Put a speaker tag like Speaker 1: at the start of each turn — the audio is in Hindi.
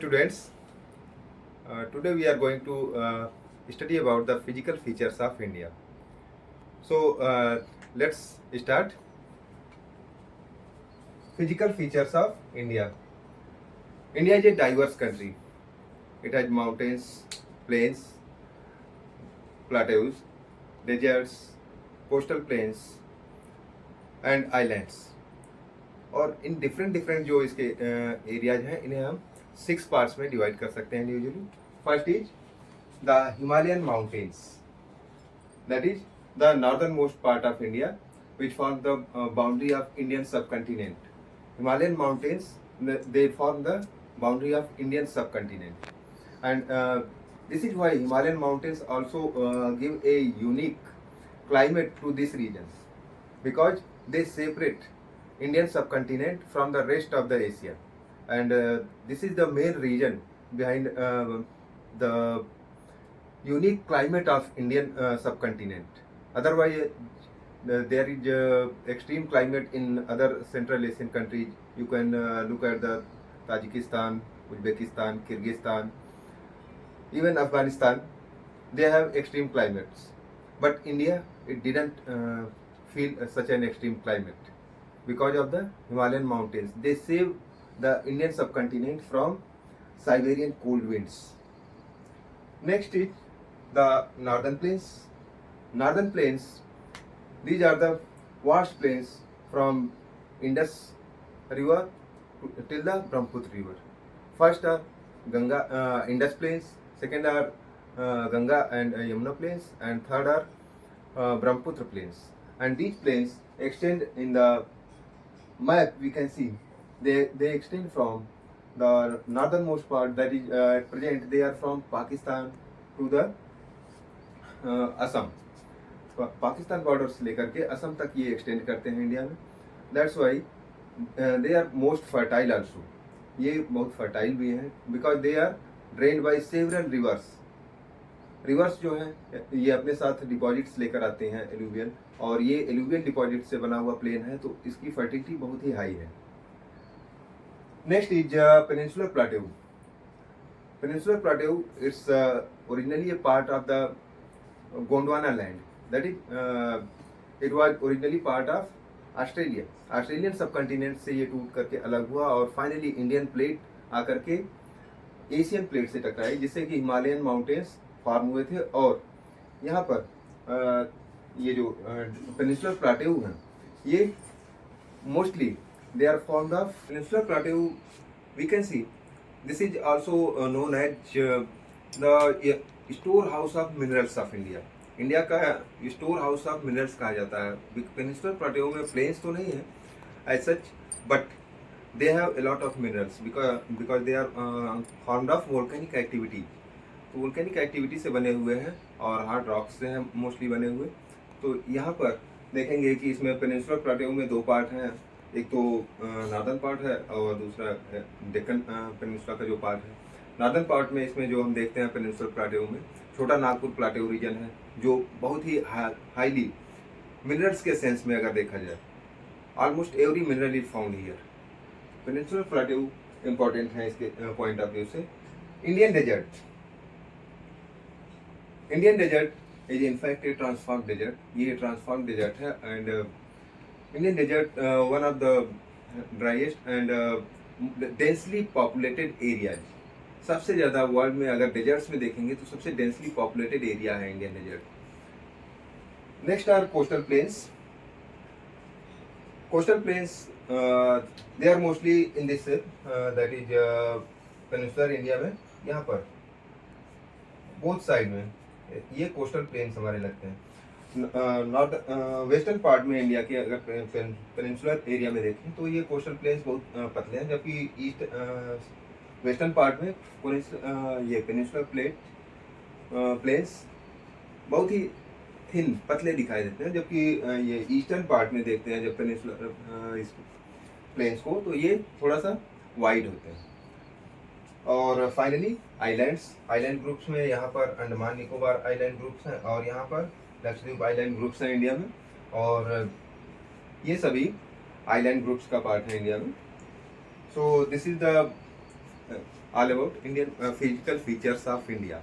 Speaker 1: Students, today we are going to study about the physical features of India. So let's start. Physical features of India. India is a diverse country. It has mountains, plains, plateaus, deserts, coastal plains and islands. और इन डिफरेंट डिफरेंट जो इसके एरियाज हैं इन्हें हम 6 पार्ट्स में डिवाइड कर सकते हैं individually. First is the Himalayan mountains, that is the northern most part of India which form the boundary of Indian subcontinent. Himalayan mountains, they form the boundary of Indian subcontinent, and this is why Himalayan mountains also give a unique climate to this region, because they separate Indian subcontinent from the rest of the Asia, and this is the main reason behind the unique climate of Indian subcontinent. Otherwise, there is extreme climate in other Central Asian countries. You can look at the Tajikistan, Uzbekistan, Kyrgyzstan, even Afghanistan. They have extreme climates, but India, it didn't feel such an extreme climate because of the Himalayan mountains. They save the Indian subcontinent from Siberian cold winds. Next is the northern plains. Northern plains, these are the vast plains from Indus River till the Brahmaputra River. First are Indus plains, second are Ganga and Yamuna plains, and third are Brahmaputra plains. And these plains extend in the map. We can see they extend from the northernmost part, that is at present they are from Pakistan to the Assam. Pakistan border से लेकर के असम तक ये एक्सटेंड करते हैं इंडिया में. That's why they are most fertile also. ये बहुत फर्टाइल भी हैं because they are drained by several rivers. Rivers जो हैं ये अपने साथ डिपॉजिट्स लेकर आते हैं एलुवियल, और ये एलुवियल डिपॉजिट से बना हुआ प्लेन है, तो इसकी फर्टिलिटी बहुत ही हाई है. Next is peninsular plateau. Peninsular plateau it's originally a part of the Gondwana land. That is, it was originally part of Australia. Australian subcontinent से ये टूट करके अलग हुआ और फाइनली इंडियन प्लेट आकर के एशियन प्लेट से टकराई, जिससे कि हिमालयन माउंटेन्स फॉर्म हुए थे. और यहाँ पर ये जो पेनिनसुलर प्लाटेऊ हैं ये mostly they are formed of peninsular plateau. We can see this is also known as the store house of minerals of India. India का स्टोर हाउस ऑफ मिनरल्स कहा जाता है. पेनिनसुलर प्लाटेऊ में प्लेन्स तो नहीं है as such, but they have a lot of minerals because they are formed of volcanic activity. तो वोल्केनिक एक्टिविटी से बने हुए हैं और हार्ड रॉक्स से हैं मोस्टली बने हुए. तो यहाँ पर देखेंगे कि इसमें पेनिनसुलर प्लाटेऊ में 2 पार्ट हैं. एक तो नॉर्दर्न पार्ट है और दूसरा डेक्कन पेनिनसुला का जो पार्ट है. नॉर्दर्न पार्ट में इसमें जो हम देखते हैं पेनिनसुलर प्लाटेऊ में छोटा नागपुर प्लाटेऊ रीजन है, जो बहुत ही हाईली मिनरल्स के सेंस में अगर देखा जाए, almost every mineral is found here. Peninsular plateau important है इसके पॉइंट ऑफ व्यू से. Indian desert. Indian desert is in fact a transform desert. ये ट्रांसफॉर्म डेजर्ट है, and Indian desert one of the driest and densely populated areas. सबसे ज़्यादा वर्ल्ड में अगर डेजर्ट्स में देखेंगे तो सबसे डेंसली पॉपुलेटेड एरिया है Indian desert. Next are coastal plains. Coastal plains they are mostly in this that is peninsular India में. यहाँ पर बोथ साइड में ये कोस्टल प्लेन्स हमारे लगते हैं. नॉर्थ वेस्टर्न पार्ट में इंडिया के अगर पेनिनसुलर एरिया में देखें तो ये कोस्टल प्लेन्स बहुत पतले हैं, जबकि ईस्ट वेस्टर्न पार्ट में ये पेनिनसुलर प्लेन्स बहुत ही थिन पतले दिखाई देते हैं, जबकि ये ईस्टर्न पार्ट में देखते हैं जब पेनिनसुलर इस प्लेन्स को तो ये थोड़ा सा वाइड होते हैं. और फाइनली आइलैंड्स. आइलैंड ग्रुप्स में यहाँ पर अंडमान निकोबार आइलैंड ग्रुप्स हैं और यहाँ पर लक्षद्वीप आइलैंड ग्रुप्स हैं इंडिया में, और ये सभी आइलैंड ग्रुप्स का पार्ट है इंडिया में. So this is the all about Indian physical features of India.